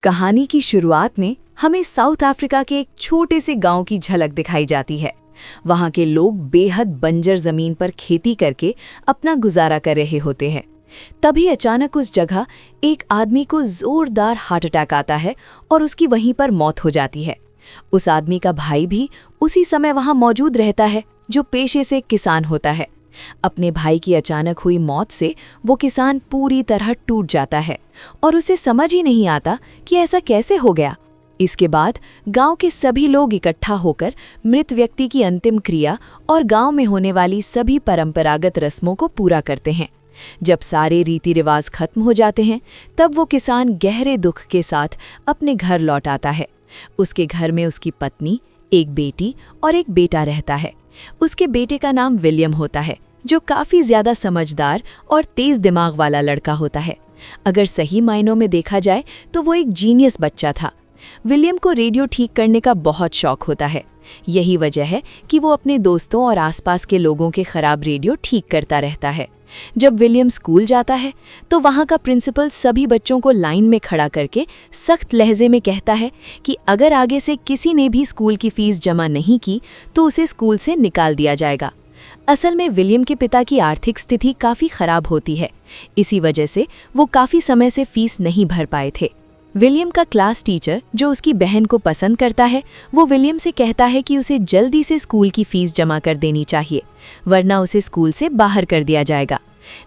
कहानी की शुरुआत में हमें साउथ अफ्रीका के एक छोटे से गांव की झलक दिखाई जाती है। वहां के लोग बेहद बंजर जमीन पर खेती करके अपना गुजारा कर रहे होते हैं। तभी अचानक उस जगह एक आदमी को जोरदार हार्ट अटैक आता है और उसकी वहीं पर मौत हो जाती है। उस आदमी का भाई भी उसी समय वहां मौजूद रहता है, जो पेशे से किसान होता है। अपने भाई की अचानक हुई मौत से वो किसान पूरी तरह टूट जाता है और उसे समझ ही नहीं आता कि ऐसा कैसे हो गया। इसके बाद गांव के सभी लोग इकट्ठा होकर मृत व्यक्ति की अंतिम क्रिया और गांव में होने वाली सभी परंपरागत रस्मों को पूरा करते हैं। जब सारे रीति रिवाज खत्म हो जाते हैं, तब वो किसान गहरे दुख के साथ अपने घर लौट आता है। उसके घर में उसकी पत्नी, एक बेटी और एक बेटा रहता है। उसके बेटे का नाम विलियम होता है, जो काफ़ी ज़्यादा समझदार और तेज़ दिमाग वाला लड़का होता है। अगर सही मायनों में देखा जाए तो वो एक जीनियस बच्चा था। विलियम को रेडियो ठीक करने का बहुत शौक होता है। यही वजह है कि वो अपने दोस्तों और आसपास के लोगों के खराब रेडियो ठीक करता रहता है। जब विलियम स्कूल जाता है तो वहाँ का प्रिंसिपल सभी बच्चों को लाइन में खड़ा करके सख्त लहजे में कहता है कि अगर आगे से किसी ने भी स्कूल की फीस जमा नहीं की तो उसे स्कूल से निकाल दिया जाएगा। असल में विलियम के पिता की आर्थिक स्थिति काफ़ी खराब होती है। इसी वजह से वो काफ़ी समय से फीस नहीं भर पाए थे। विलियम का क्लास टीचर, जो उसकी बहन को पसंद करता है, वो विलियम से कहता है कि उसे जल्दी से स्कूल की फीस जमा कर देनी चाहिए, वरना उसे स्कूल से बाहर कर दिया जाएगा।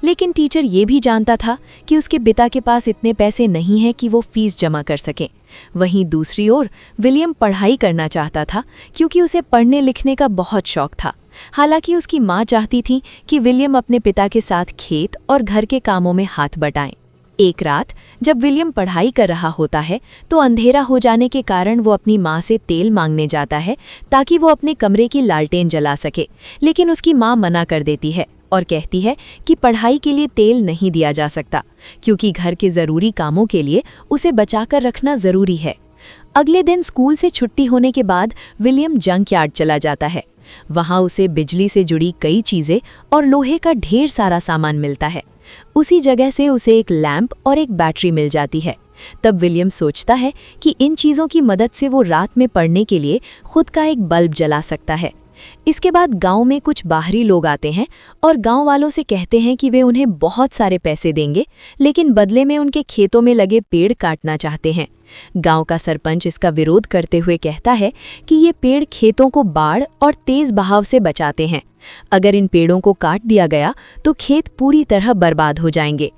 लेकिन टीचर ये भी जानता था कि उसके पिता के पास इतने पैसे नहीं हैं कि वो फीस जमा कर सकें। वहीं दूसरी ओर विलियम पढ़ाई करना चाहता था, क्योंकि उसे पढ़ने लिखने का बहुत शौक था। हालांकि उसकी माँ चाहती थी कि विलियम अपने पिता के साथ खेत और घर के कामों में हाथ बटाएं। एक रात जब विलियम पढ़ाई कर रहा होता है तो अंधेरा हो जाने के कारण वो अपनी माँ से तेल मांगने जाता है ताकि वो अपने कमरे की लालटेन जला सके। लेकिन उसकी माँ मना कर देती है और कहती है कि पढ़ाई के लिए तेल नहीं दिया जा सकता, क्योंकि घर के ज़रूरी कामों के लिए उसे बचाकर रखना ज़रूरी है। अगले दिन स्कूल से छुट्टी होने के बाद विलियम जंक यार्ड चला जाता है। वहाँ उसे बिजली से जुड़ी कई चीज़ें और लोहे का ढेर सारा सामान मिलता है। उसी जगह से उसे एक लैंप और एक बैटरी मिल जाती है। तब विलियम सोचता है कि इन चीज़ों की मदद से वो रात में पढ़ने के लिए खुद का एक बल्ब जला सकता है। इसके बाद गांव में कुछ बाहरी लोग आते हैं और गांव वालों से कहते हैं कि वे उन्हें बहुत सारे पैसे देंगे, लेकिन बदले में उनके खेतों में लगे पेड़ काटना चाहते हैं। गांव का सरपंच इसका विरोध करते हुए कहता है कि ये पेड़ खेतों को बाढ़ और तेज बहाव से बचाते हैं। अगर इन पेड़ों को काट दिया गया तो खेत पूरी तरह बर्बाद हो जाएंगे।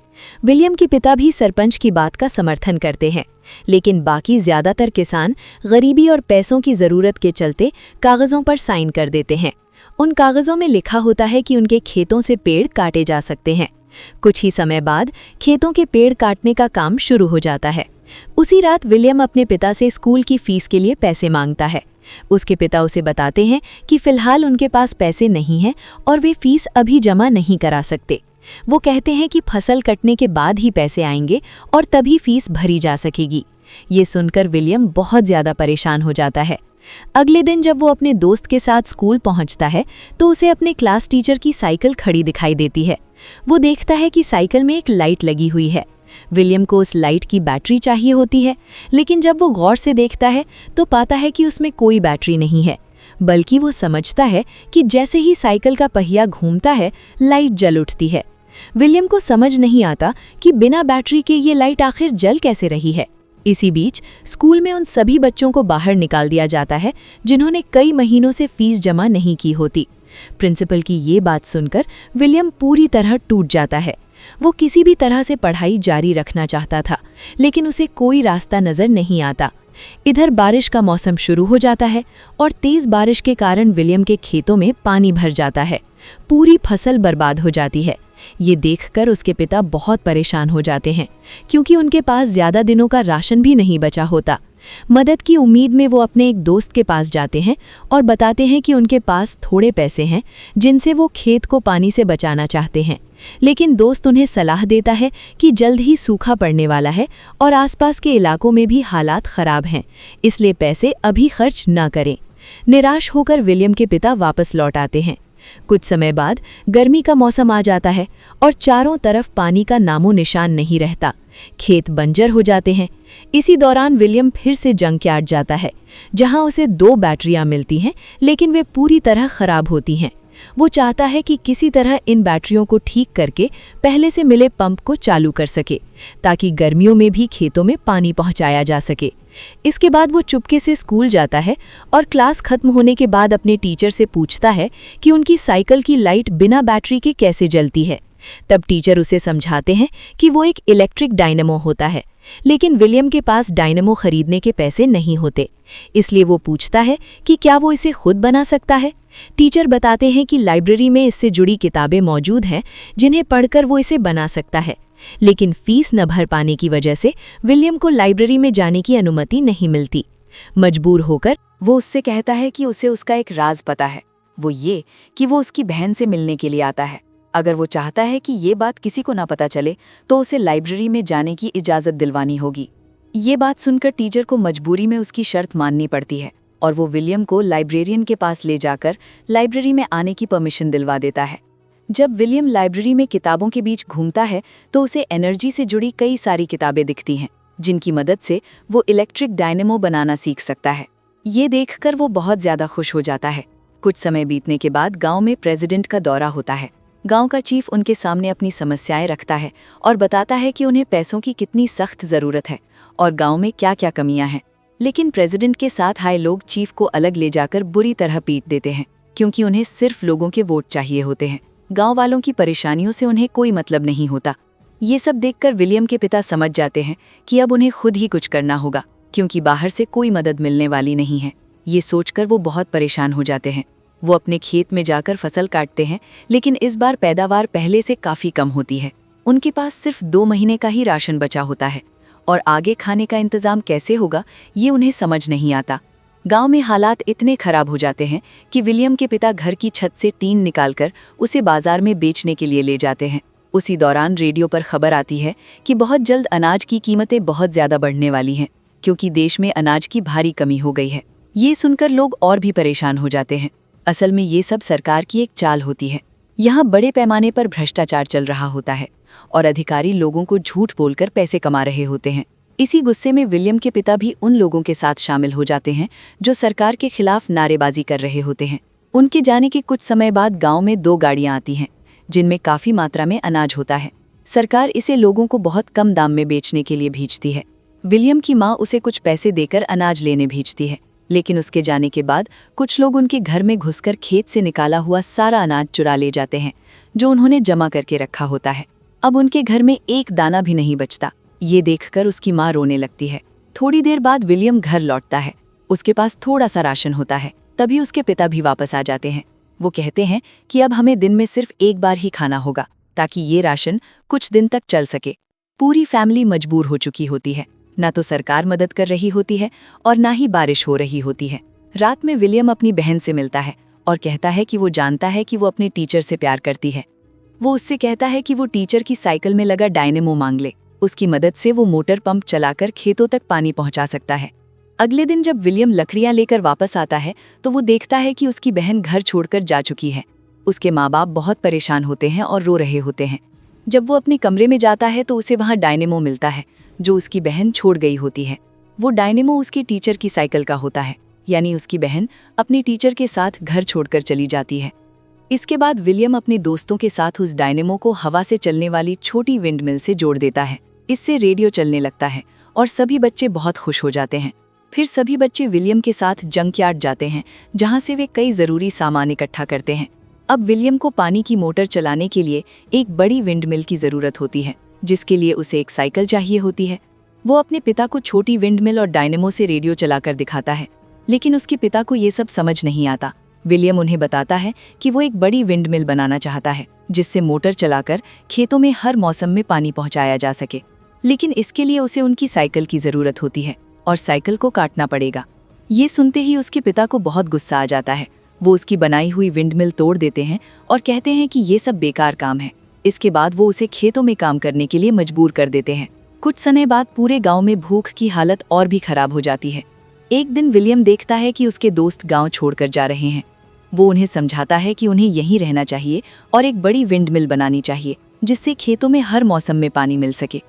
विलियम के पिता भी सरपंच की बात का समर्थन करते हैं, लेकिन बाकी ज़्यादातर किसान गरीबी और पैसों की ज़रूरत के चलते कागज़ों पर साइन कर देते हैं। उन कागज़ों में लिखा होता है कि उनके खेतों से पेड़ काटे जा सकते हैं। कुछ ही समय बाद खेतों के पेड़ काटने का काम शुरू हो जाता है। उसी रात विलियम अपने पिता से स्कूल की फीस के लिए पैसे मांगता है। उसके पिता उसे बताते हैं कि फ़िलहाल उनके पास पैसे नहीं हैं और वे फीस अभी जमा नहीं करा सकते। वो कहते हैं कि फसल कटने के बाद ही पैसे आएंगे और तभी फीस भरी जा सकेगी। ये सुनकर विलियम बहुत ज़्यादा परेशान हो जाता है। अगले दिन जब वो अपने दोस्त के साथ स्कूल पहुंचता है तो उसे अपने क्लास टीचर की साइकिल खड़ी दिखाई देती है। वो देखता है कि साइकिल में एक लाइट लगी हुई है। विलियम को उस लाइट की बैटरी चाहिए होती है, लेकिन जब वो गौर से देखता है तो पाता है कि उसमें कोई बैटरी नहीं है, बल्कि वो समझता है कि जैसे ही साइकिल का पहिया घूमता है, लाइट जल उठती है। विलियम को समझ नहीं आता कि बिना बैटरी के ये लाइट आखिर जल कैसे रही है। इसी बीच स्कूल में उन सभी बच्चों को बाहर निकाल दिया जाता है जिन्होंने कई महीनों से फीस जमा नहीं की होती। प्रिंसिपल की ये बात सुनकर विलियम पूरी तरह टूट जाता है। वो किसी भी तरह से पढ़ाई जारी रखना चाहता था, लेकिन उसे कोई रास्ता नज़र नहीं आता। इधर बारिश का मौसम शुरू हो जाता है और तेज़ बारिश के कारण विलियम के खेतों में पानी भर जाता है। पूरी फसल बर्बाद हो जाती है। ये देखकर उसके पिता बहुत परेशान हो जाते हैं, क्योंकि उनके पास ज़्यादा दिनों का राशन भी नहीं बचा होता। मदद की उम्मीद में वो अपने एक दोस्त के पास जाते हैं और बताते हैं कि उनके पास थोड़े पैसे हैं जिनसे वो खेत को पानी से बचाना चाहते हैं। लेकिन दोस्त उन्हें सलाह देता है कि जल्द ही सूखा पड़ने वाला है और आसपास के इलाकों में भी हालात ख़राब हैं, इसलिए पैसे अभी खर्च न करें। निराश होकर विलियम के पिता वापस लौट आते हैं। कुछ समय बाद गर्मी का मौसम आ जाता है और चारों तरफ पानी का नामो निशान नहीं रहता। खेत बंजर हो जाते हैं। इसी दौरान विलियम फिर से जंकयार्ड जाता है, जहां उसे 2 बैटरियां मिलती हैं, लेकिन वे पूरी तरह खराब होती हैं। वो चाहता है कि किसी तरह इन बैटरियों को ठीक करके पहले से मिले पंप को चालू कर सके, ताकि गर्मियों में भी खेतों में पानी पहुंचाया जा सके। इसके बाद वो चुपके से स्कूल जाता है और क्लास खत्म होने के बाद अपने टीचर से पूछता है कि उनकी साइकिल की लाइट बिना बैटरी के कैसे जलती है। तब टीचर उसे समझाते हैं कि वो एक इलेक्ट्रिक डायनेमो होता है, लेकिन विलियम के पास डायनेमो खरीदने के पैसे नहीं होते। इसलिए वो पूछता है कि क्या वो इसे खुद बना सकता है। टीचर बताते हैं कि लाइब्रेरी में इससे जुड़ी किताबें मौजूद हैं, जिन्हें पढ़कर वो इसे बना सकता है, लेकिन फीस न भर पाने की वजह से विलियम को लाइब्रेरी में जाने की अनुमति नहीं मिलती। मजबूर होकर वो उससे कहता है कि उसे उसका एक राज पता है, वो ये कि वो उसकी बहन से मिलने के लिए आता है। अगर वो चाहता है कि ये बात किसी को ना पता चले तो उसे लाइब्रेरी में जाने की इजाज़त दिलवानी होगी। ये बात सुनकर टीचर को मजबूरी में उसकी शर्त माननी पड़ती है और वो विलियम को लाइब्रेरियन के पास ले जाकर लाइब्रेरी में आने की परमिशन दिलवा देता है। जब विलियम लाइब्रेरी में किताबों के बीच घूमता है तो उसे एनर्जी से जुड़ी कई सारी किताबें दिखती हैं, जिनकी मदद से वो इलेक्ट्रिक डायनेमो बनाना सीख सकता है। ये देखकर वो बहुत ज़्यादा खुश हो जाता है। कुछ समय बीतने के बाद गाँव में प्रेसिडेंट का दौरा होता है। गांव का चीफ उनके सामने अपनी समस्याएं रखता है और बताता है कि उन्हें पैसों की कितनी सख्त ज़रूरत है और गांव में क्या क्या कमियां हैं। लेकिन प्रेसिडेंट के साथ आए लोग चीफ को अलग ले जाकर बुरी तरह पीट देते हैं, क्योंकि उन्हें सिर्फ लोगों के वोट चाहिए होते हैं। गांव वालों की परेशानियों से उन्हें कोई मतलब नहीं होता। ये सब देखकर विलियम के पिता समझ जाते हैं कि अब उन्हें खुद ही कुछ करना होगा, क्योंकि बाहर से कोई मदद मिलने वाली नहीं है। ये सोचकर वो बहुत परेशान हो जाते हैं। वो अपने खेत में जाकर फसल काटते हैं, लेकिन इस बार पैदावार पहले से काफ़ी कम होती है। उनके पास सिर्फ 2 महीने का ही राशन बचा होता है और आगे खाने का इंतज़ाम कैसे होगा ये उन्हें समझ नहीं आता। गांव में हालात इतने खराब हो जाते हैं कि विलियम के पिता घर की छत से टीन निकालकर उसे बाजार में बेचने के लिए ले जाते हैं। उसी दौरान रेडियो पर खबर आती है कि बहुत जल्द अनाज की कीमतें बहुत ज़्यादा बढ़ने वाली हैं, क्योंकि देश में अनाज की भारी कमी हो गई है। ये सुनकर लोग और भी परेशान हो जाते हैं। असल में ये सब सरकार की एक चाल होती है। यहाँ बड़े पैमाने पर भ्रष्टाचार चल रहा होता है और अधिकारी लोगों को झूठ बोलकर पैसे कमा रहे होते हैं। इसी गुस्से में विलियम के पिता भी उन लोगों के साथ शामिल हो जाते हैं जो सरकार के खिलाफ नारेबाजी कर रहे होते हैं। उनके जाने के कुछ समय बाद गांव में 2 गाड़ियां आती हैं, जिनमें काफ़ी मात्रा में अनाज होता है। सरकार इसे लोगों को बहुत कम दाम में बेचने के लिए भेजती है। विलियम की माँ उसे कुछ पैसे देकर अनाज लेने भेजती है, लेकिन उसके जाने के बाद कुछ लोग उनके घर में घुसकर खेत से निकाला हुआ सारा अनाज चुरा ले जाते हैं, जो उन्होंने जमा करके रखा होता है। अब उनके घर में एक दाना भी नहीं बचता। ये देखकर उसकी माँ रोने लगती है। थोड़ी देर बाद विलियम घर लौटता है। उसके पास थोड़ा सा राशन होता है। तभी उसके पिता भी वापस आ जाते हैं। वो कहते हैं कि अब हमें दिन में सिर्फ एक बार ही खाना होगा, ताकि ये राशन कुछ दिन तक चल सके। पूरी फैमिली मजबूर हो चुकी होती है। ना तो सरकार मदद कर रही होती है और ना ही बारिश हो रही होती है। रात में विलियम अपनी बहन से मिलता है और कहता है कि वो जानता है कि वो अपने टीचर से प्यार करती है। वो उससे कहता है कि वो टीचर की साइकिल में लगा डायनेमो मांग ले। उसकी मदद से वो मोटर पंप चलाकर खेतों तक पानी पहुंचा सकता है। अगले दिन जब विलियम लकड़ियां लेकर वापस आता है तो वो देखता है कि उसकी बहन घर छोड़कर जा चुकी है। उसके माँ बाप बहुत परेशान होते हैं और रो रहे होते हैं। जब वो अपने कमरे में जाता है तो उसे वहाँ डायनेमो मिलता है, जो उसकी बहन छोड़ गई होती है। वो डायनेमो उसकी टीचर की साइकिल का होता है, यानी उसकी बहन अपने टीचर के साथ घर छोड़कर चली जाती है। इसके बाद विलियम अपने दोस्तों के साथ उस डायनेमो को हवा से चलने वाली छोटी विंडमिल से जोड़ देता है। इससे रेडियो चलने लगता है और सभी बच्चे बहुत खुश हो जाते हैं। फिर सभी बच्चे विलियम के साथ जंकयार्ड जाते हैं, जहाँ से वे कई ज़रूरी सामान इकट्ठा करते हैं। अब विलियम को पानी की मोटर चलाने के लिए एक बड़ी विंडमिल की ज़रूरत होती है, जिसके लिए उसे एक साइकिल चाहिए होती है। वो अपने पिता को छोटी विंडमिल और डायनेमो से रेडियो चलाकर दिखाता है, लेकिन उसके पिता को ये सब समझ नहीं आता। विलियम उन्हें बताता है कि वो एक बड़ी विंडमिल बनाना चाहता है, जिससे मोटर चलाकर खेतों में हर मौसम में पानी पहुंचाया जा सके। लेकिन इसके लिए उसे उनकी साइकिल की ज़रूरत होती है और साइकिल को काटना पड़ेगा। ये सुनते ही उसके पिता को बहुत गुस्सा आ जाता है। वो उसकी बनाई हुई विंडमिल तोड़ देते हैं और कहते हैं कि ये सब बेकार काम है। इसके बाद वो उसे खेतों में काम करने के लिए मजबूर कर देते हैं। कुछ समय बाद पूरे गांव में भूख की हालत और भी खराब हो जाती है। एक दिन विलियम देखता है कि उसके दोस्त गांव छोड़कर जा रहे हैं। वो उन्हें समझाता है कि उन्हें यहीं रहना चाहिए और एक बड़ी विंडमिल बनानी चाहिए, जिससे खेतों में हर मौसम में पानी मिल सके।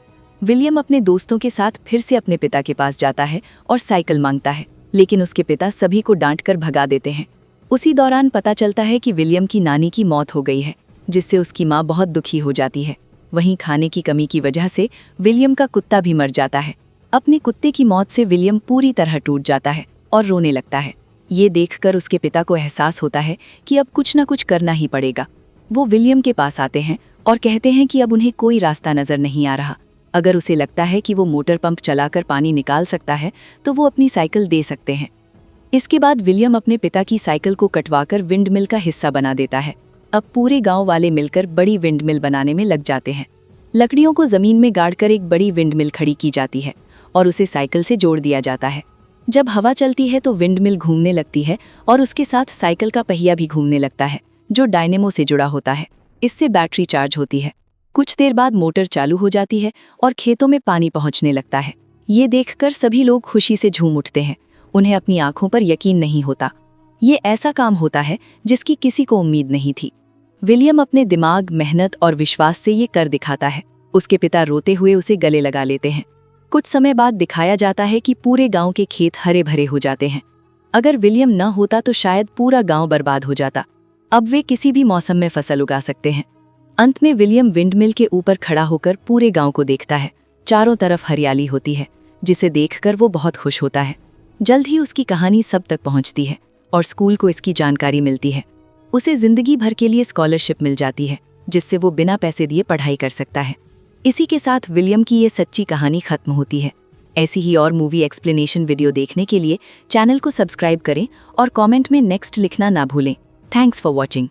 विलियम अपने दोस्तों के साथ फिर से अपने पिता के पास जाता है और साइकिल मांगता है, लेकिन उसके पिता सभी को डांटकर भगा देते हैं। उसी दौरान पता चलता है कि विलियम की नानी की मौत हो गई है, जिससे उसकी माँ बहुत दुखी हो जाती है। वहीं खाने की कमी की वजह से विलियम का कुत्ता भी मर जाता है। अपने कुत्ते की मौत से विलियम पूरी तरह टूट जाता है और रोने लगता है। ये देखकर उसके पिता को एहसास होता है कि अब कुछ न कुछ करना ही पड़ेगा। वो विलियम के पास आते हैं और कहते हैं कि अब उन्हें कोई रास्ता नजर नहीं आ रहा। अगर उसे लगता है कि वो मोटर पंप चलाकर पानी निकाल सकता है तो वो अपनी साइकिल दे सकते हैं। इसके बाद विलियम अपने पिता की साइकिल को कटवाकर विंड मिल का हिस्सा बना देता है। अब पूरे गांव वाले मिलकर बड़ी विंड मिल बनाने में लग जाते हैं। लकड़ियों को जमीन में गाड़कर एक बड़ी विंड मिल खड़ी की जाती है और उसे साइकिल से जोड़ दिया जाता है। जब हवा चलती है तो विंड मिल घूमने लगती है और उसके साथ साइकिल का पहिया भी घूमने लगता है, जो डायनेमो से जुड़ा होता है। इससे बैटरी चार्ज होती है। कुछ देर बाद मोटर चालू हो जाती है और खेतों में पानी पहुंचने लगता है। ये देखकर सभी लोग खुशी से झूम उठते हैं। उन्हें अपनी आंखों पर यकीन नहीं होता। ये ऐसा काम होता है जिसकी किसी को उम्मीद नहीं थी। विलियम अपने दिमाग, मेहनत और विश्वास से ये कर दिखाता है। उसके पिता रोते हुए उसे गले लगा लेते हैं। कुछ समय बाद दिखाया जाता है कि पूरे गांव के खेत हरे भरे हो जाते हैं। अगर विलियम न होता तो शायद पूरा गांव बर्बाद हो जाता। अब वे किसी भी मौसम में फसल उगा सकते हैं। अंत में विलियम विंडमिल के ऊपर खड़ा होकर पूरे गांव को देखता है। चारों तरफ हरियाली होती है, जिसे देखकर वो बहुत खुश होता है। जल्द ही उसकी कहानी सब तक पहुंचती है और स्कूल को इसकी जानकारी मिलती है। उसे जिंदगी भर के लिए स्कॉलरशिप मिल जाती है, जिससे वो बिना पैसे दिए पढ़ाई कर सकता है। इसी के साथ विलियम की ये सच्ची कहानी खत्म होती है। ऐसी ही और मूवी एक्सप्लेनेशन वीडियो देखने के लिए चैनल को सब्सक्राइब करें और कमेंट में नेक्स्ट लिखना ना भूलें। Thanks for watching.